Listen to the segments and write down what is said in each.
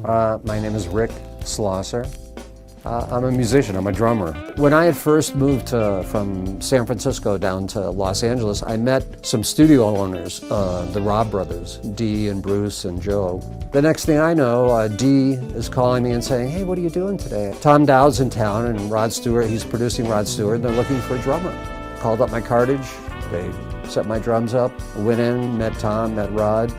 My name is Rick Shlosser. I'm a musician, I'm a drummer. When I had first moved from San Francisco down to Los Angeles, I met some studio owners, the Robb brothers, Dee and Bruce and Joe. The next thing I know, Dee is calling me and saying, "Hey, what are you doing today?" Tom Dowd's in town and Rod Stewart, he's producing Rod Stewart, and they're looking for a drummer. Called up my cartage, they set my drums up, went in, met Tom, met Rod,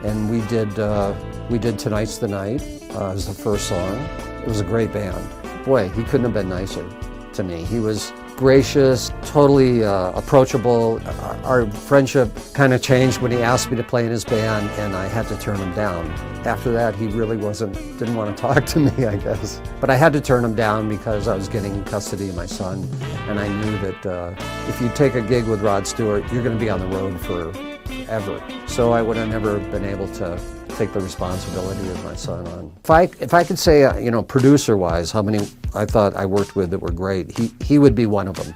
and we did Tonight's the Night as the first song. It was a great band. Boy, he couldn't have been nicer to me. He was gracious, totally approachable. Our friendship kind of changed when he asked me to play in his band, and I had to turn him down. After that, he really didn't want to talk to me, I guess. But I had to turn him down because I was getting custody of my son, and I knew that if you take a gig with Rod Stewart, you're going to be on the road forever. So I would have never been able to take the responsibility of my son on. If I could say, producer-wise, how many I thought I worked with that were great, he would be one of them.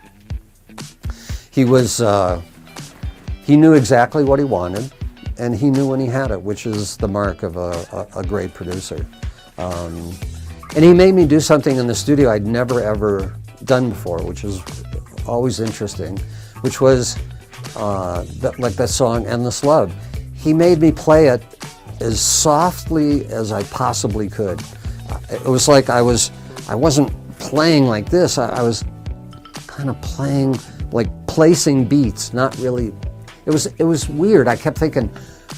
He knew exactly what he wanted, and he knew when he had it, which is the mark of a great producer. And he made me do something in the studio I'd never ever done before, which is always interesting, which was like that song "Endless Love." He made me play it as softly as I possibly could. It was like I wasn't playing like this. I was kind of playing, like placing beats, not really. It was weird. I kept thinking,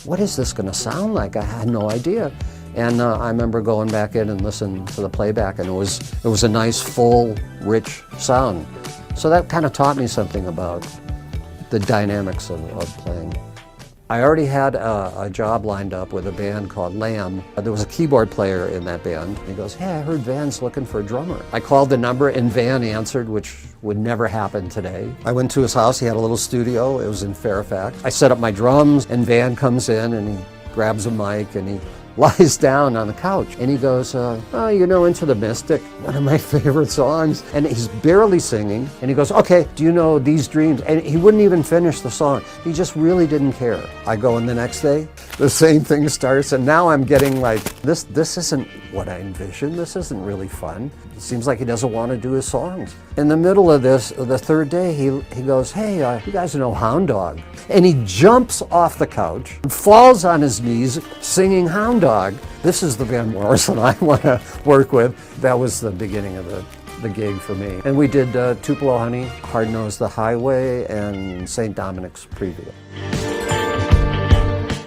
what is this going to sound like? I had no idea. And I remember going back in and listening to the playback, and it was a nice, full, rich sound. So that kind of taught me something about the dynamics of playing. I already had a job lined up with a band called Lamb. There was a keyboard player in that band. He goes, "Hey, I heard Van's looking for a drummer." I called the number and Van answered, which would never happen today. I went to his house. He had a little studio. It was in Fairfax. I set up my drums and Van comes in and he grabs a mic and he lies down on the couch and he goes, "Oh, Into the Mystic, one of my favorite songs." And he's barely singing and he goes, "Okay, do you know These Dreams?" And he wouldn't even finish the song. He just really didn't care. I go in the next day, the same thing starts, and now I'm getting like, this isn't what I envisioned. This isn't really fun. It seems like he doesn't want to do his songs. In the middle of this, the third day, he goes, "Hey, you guys know Hound Dog?" And he jumps off the couch, falls on his knees, singing Hound Dog. This is the Van Morrison I want to work with. That was the beginning of the gig for me. And we did Tupelo Honey, Hard Nosed the Highway, and St. Dominic's Preview.